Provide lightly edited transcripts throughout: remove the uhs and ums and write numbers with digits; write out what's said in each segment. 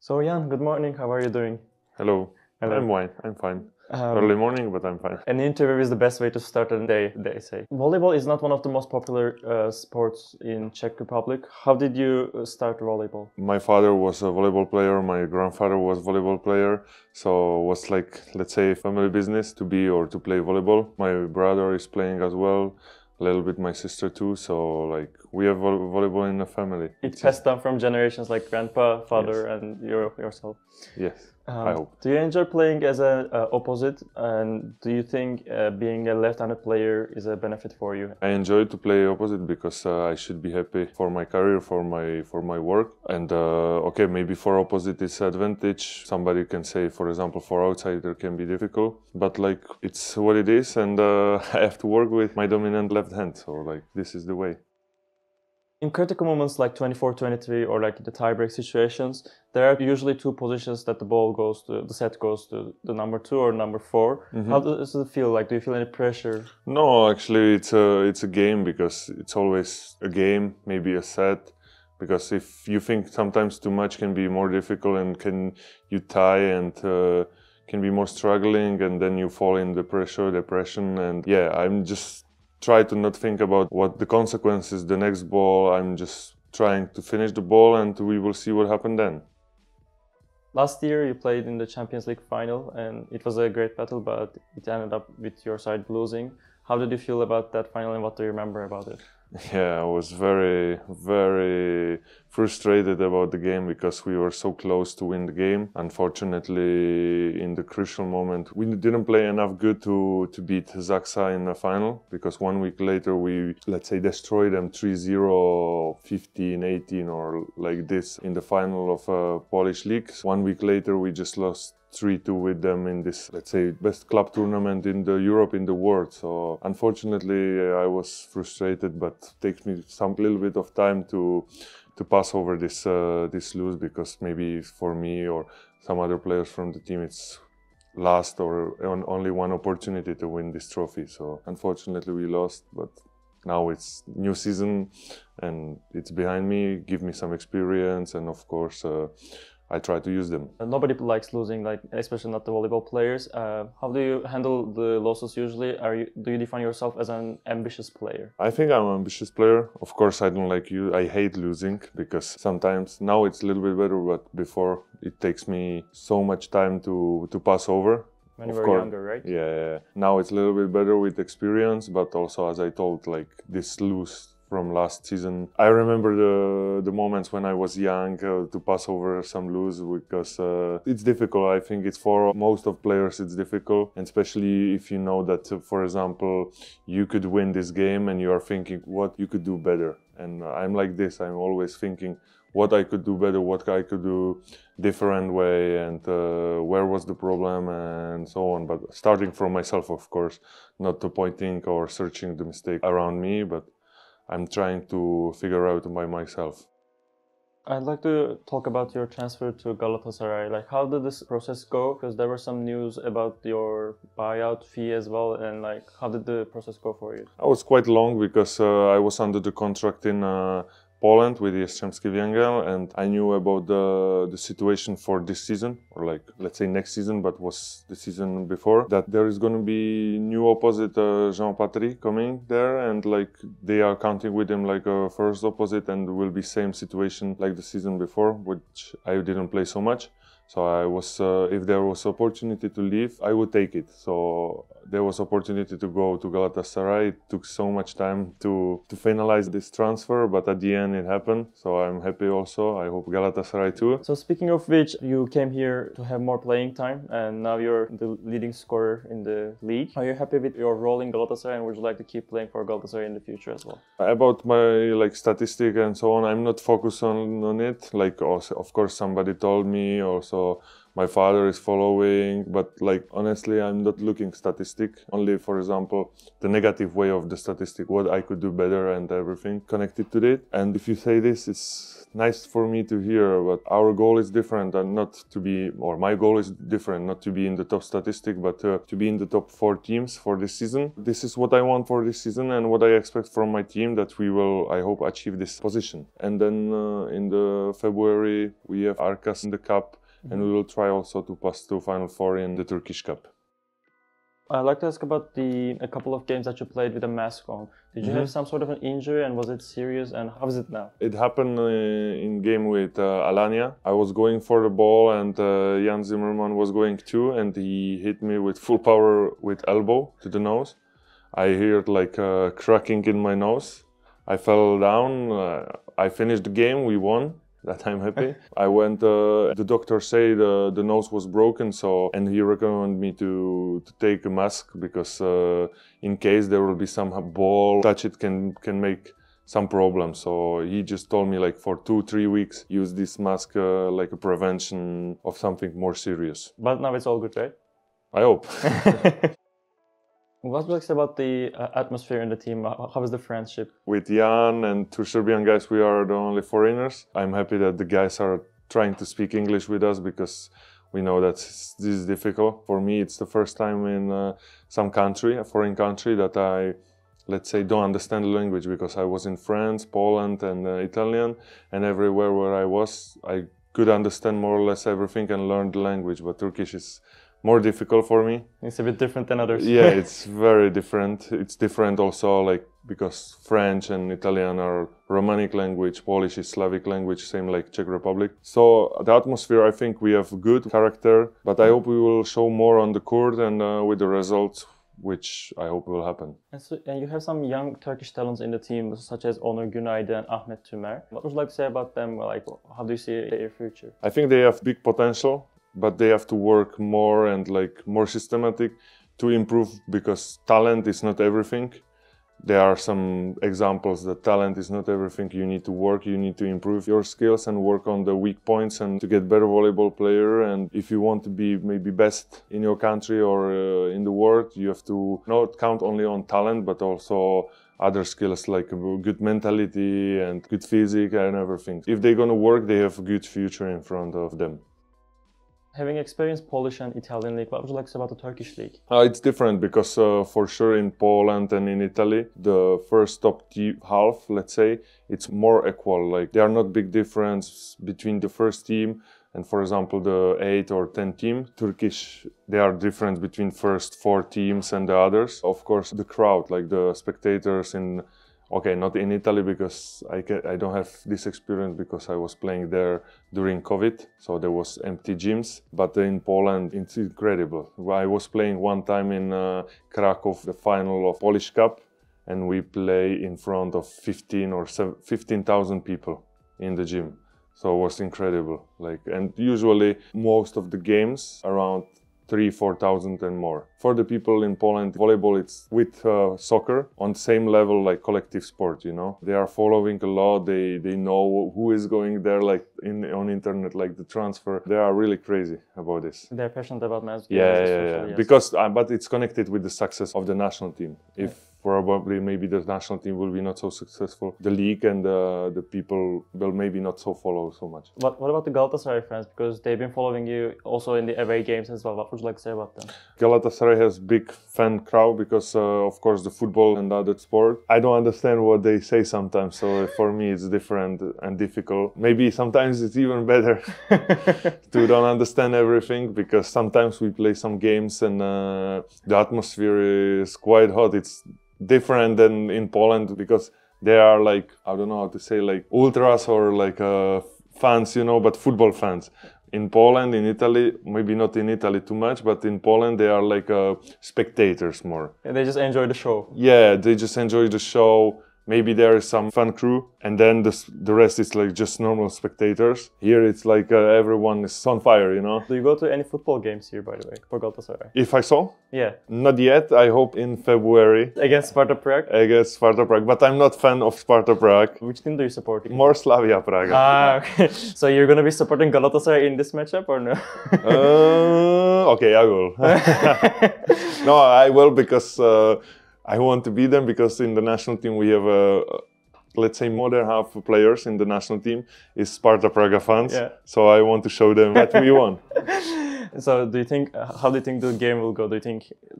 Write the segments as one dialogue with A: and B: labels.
A: So Jan, good morning. How are you doing?
B: Hello.
A: Hello.
B: I'm fine. I'm fine. Early morning, but I'm fine.
A: An interview is the best way to start a day, they say. Volleyball is not one of the most popular sports in Czech Republic. How did you start volleyball?
B: My father was a volleyball player. My grandfather was a volleyball player. So it was like, let's say, family business to be or to play volleyball. My brother is playing as well. A little bit my sister too. So like we have volleyball in the family.
A: It passed down from generations like grandpa, father,
B: Yes.
A: and yourself.
B: Yes. I hope.
A: Do you enjoy playing as an opposite, and do you think being a left-handed player is a benefit for you?
B: I enjoy to play opposite because I should be happy for my career, for my work. And okay, maybe for opposite it's advantage. Somebody can say, for example, for outsider can be difficult, but like it's what it is, and I have to work with my dominant left hand. So like this is the way.
A: In critical moments like 24-23 or like the tiebreak situations, there are usually two positions that the set goes to the number 2 or number 4.
B: Mm-hmm.
A: How does it feel like? Do you feel any pressure?
B: No, actually it's a game because it's always a game, maybe a set. Because if you think sometimes too much can be more difficult and can you tie and can be more struggling and then you fall in the pressure, depression, and yeah, I'm just try to not think about what the consequences, the next ball. I'm just trying to finish the ball and we will see what happened then.
A: Last year you played in the Champions League final and it was a great battle, but it ended up with your side losing. How did you feel about that final and what do you remember about it?
B: Yeah, I was very, very frustrated about the game because we were so close to win the game. Unfortunately, in the crucial moment, we didn't play enough good to beat Zaksa in the final because 1 week later we, let's say, destroyed them 3-0, 15-18 or like this in the final of Polish league. 1 week later we just lost 3-2 with them in this, let's say, best club tournament in the Europe, in the world. So unfortunately, I was frustrated, but it takes me some little bit of time to pass over this lose because maybe for me or some other players from the team, it's last or only one opportunity to win this trophy. So unfortunately, we lost, but now it's new season and it's behind me. Give me some experience, and of course. I try to use them.
A: Nobody likes losing, like especially not the volleyball players. How do you handle the losses usually? Do you define yourself as an ambitious player?
B: I think I'm an ambitious player. Of course, I don't like you. I hate losing because sometimes now it's a little bit better, but before it takes me so much time to pass over.
A: When you were younger, right?
B: Yeah. Now it's a little bit better with experience, but also as I told, like this lose from last season. I remember the moments when I was young to pass over some lose because it's difficult. I think it's for most of players it's difficult, and especially if you know that, for example, you could win this game and you are thinking what you could do better. And I'm like this. I'm always thinking what I could do better, what I could do different way, and where was the problem and so on. But starting from myself, of course, not to pointing or searching the mistake around me, but I'm trying to figure out by myself.
A: I'd like to talk about your transfer to Galatasaray. Like, how did this process go? Because there was some news about your buyout fee as well, and like, how did the process go for you?
B: I was quite long because I was under the contract in Poland with Yetişmek, and I knew about the situation for this season, or like let's say next season, but was the season before, that there is going to be new opposite Jean coming there, and like they are counting with him like a first opposite, and will be same situation like the season before, which I didn't play so much. So I was, if there was opportunity to leave, I would take it. So there was opportunity to go to Galatasaray. It took so much time to finalize this transfer, but at the end it happened. So I'm happy also. I hope Galatasaray too.
A: So speaking of which, you came here to have more playing time, and now you're the leading scorer in the league. Are you happy with your role in Galatasaray, and would you like to keep playing for Galatasaray in the future as well?
B: About my like statistic and so on, I'm not focused on it. Like also, of course somebody told me also My father is following, but like honestly, I'm not looking statistic. Only, for example, the negative way of the statistic, what I could do better and everything connected to it. And if you say this, it's nice for me to hear, but our goal is different and not to be, or my goal is different, not to be in the top statistic, but to be in the top 4 teams for this season. This is what I want for this season and what I expect from my team, that we will, I hope, achieve this position. And then in the February, we have Arkas in the cup. And we will try also to pass to Final Four in the Turkish Cup.
A: I'd like to ask about a couple of games that you played with a mask on. Did you have some sort of an injury, and was it serious, and how is it now?
B: It happened in game with Alanya. I was going for the ball and Jan Zimmerman was going too, and he hit me with full power with elbow to the nose. I heard like a cracking in my nose. I fell down. I finished the game. We won. That I'm happy. I went, the doctor said the nose was broken, and he recommended me to take a mask because in case there will be some ball touch, it can make some problems. So he just told me like for 2-3 weeks, use this mask like a prevention of something more serious.
A: But now it's all good, right?
B: I hope.
A: What do you say about the atmosphere in the team? How is the friendship?
B: With Jan and two Serbian guys, we are the only foreigners. I'm happy that the guys are trying to speak English with us because we know that this is difficult. For me, it's the first time in some country, a foreign country, that I, let's say, don't understand the language, because I was in France, Poland and Italian, and everywhere where I was, I could understand more or less everything and learn the language, but Turkish is more difficult for me.
A: It's a bit different than others.
B: Yeah, it's very different. It's different also, like, because French and Italian are Romanic language, Polish is Slavic language, same like Czech Republic. So the atmosphere, I think we have good character, but I hope we will show more on the court and with the results, which I hope will happen.
A: And you have some young Turkish talents in the team, such as Onur Günaydı and Ahmet Tümer. What would you like to say about them? Like, how do you see their future?
B: I think they have big potential, but they have to work more and like more systematic to improve, because talent is not everything. There are some examples that talent is not everything. You need to work, you need to improve your skills and work on the weak points and to get better volleyball player. And if you want to be maybe best in your country or in the world, you have to not count only on talent, but also other skills like good mentality and good physique and everything. If they're gonna work, they have a good future in front of them.
A: Having experienced Polish and Italian league, what would you like to say about the Turkish league?
B: It's different because for sure in Poland and in Italy, the first top half, let's say, it's more equal. Like there are not big difference between the first team and, for example, the 8 or 10 team. Turkish, there are difference between first 4 teams and the others. Of course, the crowd, like the spectators in, okay, not in Italy because I don't have this experience because I was playing there during COVID, so there was empty gyms. But in Poland, it's incredible. I was playing one time in Krakow, the final of Polish Cup, and we play in front of 15,000 people in the gym. So it was incredible. Like, and usually most of the games around 3,000-4,000 and more. For the people in Poland, volleyball, it's with soccer on the same level like collective sport, you know. They are following a lot, they know who is going there, like on internet, like the transfer. They are really crazy about this.
A: They're passionate about maskeyle.
B: Yeah.
A: Yes.
B: Because, but it's connected with the success of the national team. If probably maybe the national team will be not so successful, the league and the people will maybe not so follow so much.
A: What about the Galatasaray fans? Because they've been following you also in the away games as well. What would you like to say about them?
B: Galatasaray has big fan crowd because of course the football and other sport. I don't understand what they say sometimes, so for me it's different and difficult. Maybe sometimes it's even better to don't understand everything, because sometimes we play some games and the atmosphere is quite hot. It's different than in Poland because they are like, I don't know how to say, like ultras or like fans, you know, but football fans. In Poland, in Italy, maybe not in Italy too much, but in Poland they are like spectators more.
A: And they just enjoy the show.
B: Yeah, they just enjoy the show. maybe there is some fan crew, and then the rest is like just normal spectators. Here it's like everyone is on fire, you know.
A: Do you go to any football games here, by the way, for Galatasaray?
B: If I saw?
A: Yeah.
B: Not yet. I hope in February.
A: Against Sparta Prag?
B: Against Sparta Prag, but I'm not fan of Sparta Prag.
A: Which team do you support?
B: More Slavia Praga.
A: Ah, okay. So you're gonna be supporting Galatasaray in this matchup or no?
B: Okay, I will. No, I will because I want to beat them, because in the national team we have let's say more than half of players in the national team is Sparta Praga fans.
A: Yeah.
B: So I want to show them that we won.
A: So do you think, how do you think the game will go? Do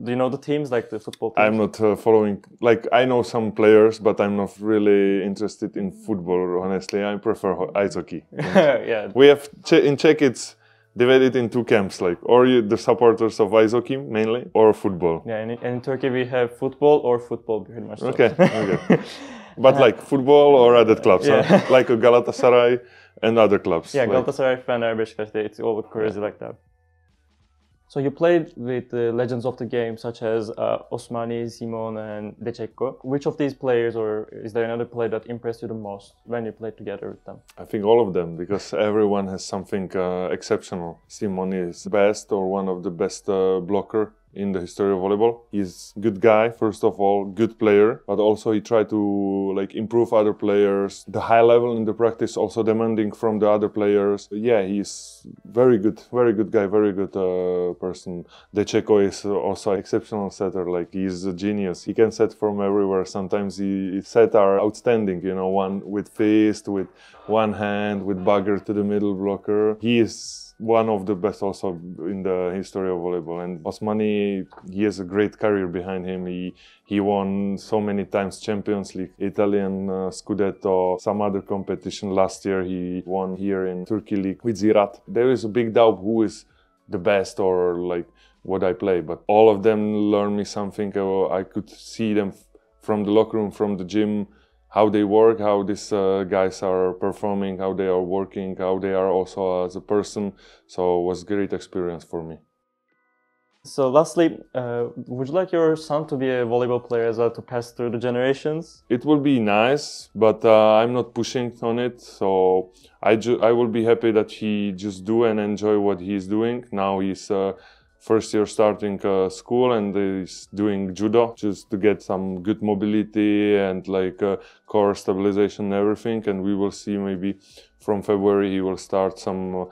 A: you know the teams, like the football teams?
B: I'm not following, like I know some players, but I'm not really interested in football, honestly. I prefer ice hockey.
A: Yeah.
B: We have, in Czech it's divided in two camps, like, or the supporters of ice hockey mainly, or football.
A: Yeah, and in Turkey we have football or football pretty much.
B: Okay, okay. But like football or other clubs,
A: yeah.
B: Huh? Like a Galatasaray and other clubs.
A: Yeah,
B: like,
A: Galatasaray, Fener, Beşiktaş, it's all crazy like that. So you played with the legends of the game, such as Osmani, Simon, and Deceko. Which of these players, or is there another player that impressed you the most when you played together with them?
B: I think all of them, because everyone has something exceptional. Simon is best, or one of the best blocker in the history of volleyball. He's a good guy, first of all, good player, but also he tried to like improve other players. The high level in the practice, also demanding from the other players. Yeah, he's very good guy, very good person. Deceko is also exceptional setter, like he's a genius. He can set from everywhere. Sometimes his set are outstanding, you know, one with fist, with one hand, with bugger to the middle blocker. He is one of the best also in the history of volleyball. And Osmani, he has a great career behind him. He won so many times Champions League, Italian Scudetto, some other competition. Last year he won here in Turkey League with Ziraat. There is a big doubt who is the best or like what I play, but all of them learned me something. I could see them from the locker room, from the gym, how they work, how these guys are performing, how they are working, how they are also as a person. So it was a great experience for me.
A: So lastly, would you like your son to be a volleyball player as well, to pass through the generations?
B: It will be nice, but I'm not pushing on it. So I will be happy that he just do and enjoy what he's doing. Now he's first year starting school and he's doing judo just to get some good mobility and like core stabilization and everything. And we will see, maybe from February he will start some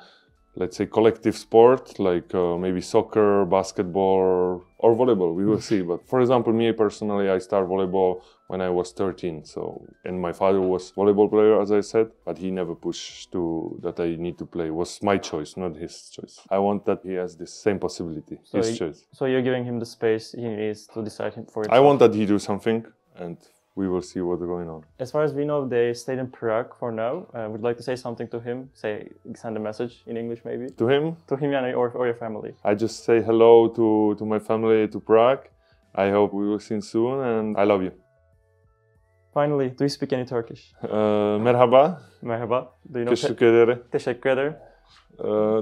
B: let's say collective sport, like maybe soccer, basketball or volleyball. We will see. But for example, me personally, I started volleyball when I was 13. So, and my father was volleyball player, as I said, but he never pushed to that I need to play. It was my choice, not his choice. I want that he has the same possibility, so his choice. So
A: you're giving him the space he needs to decide for himself.
B: I want that he do something, and we will see what's going on.
A: As far as we know, they stayed in Prague for now. Would you like to say something to him? Send a message in English, maybe?
B: To him?
A: To him or your family.
B: I just say hello to my family, to Prague. I hope we will see you soon, and I love you.
A: Finally, do you speak any Turkish?
B: Merhaba.
A: Merhaba. Do you know?
B: Teşekkür ederim.
A: Teşekkür ederim.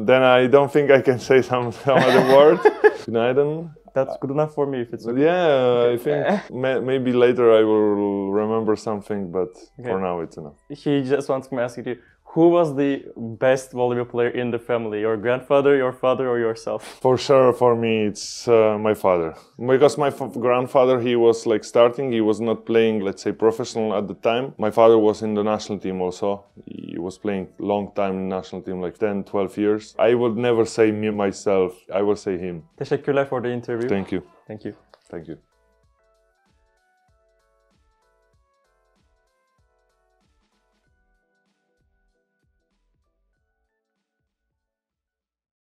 B: Then I don't think I can say some other word. Günaydın.
A: That's good enough for me if it's okay.
B: Yeah, I think maybe later I will remember something, but for now it's enough.
A: He just wants me to ask you, who was the best volleyball player in the family? Your grandfather, your father, or yourself?
B: For sure, for me, it's my father. Because my grandfather, he was like starting, he was not playing, let's say, professional at the time. My father was in the national team also. He was playing long time in the national team, like 10, 12 years. I would never say me myself, I will say him.
A: Teşekkürler for the interview.
B: Thank you.
A: Thank you.
B: Thank you.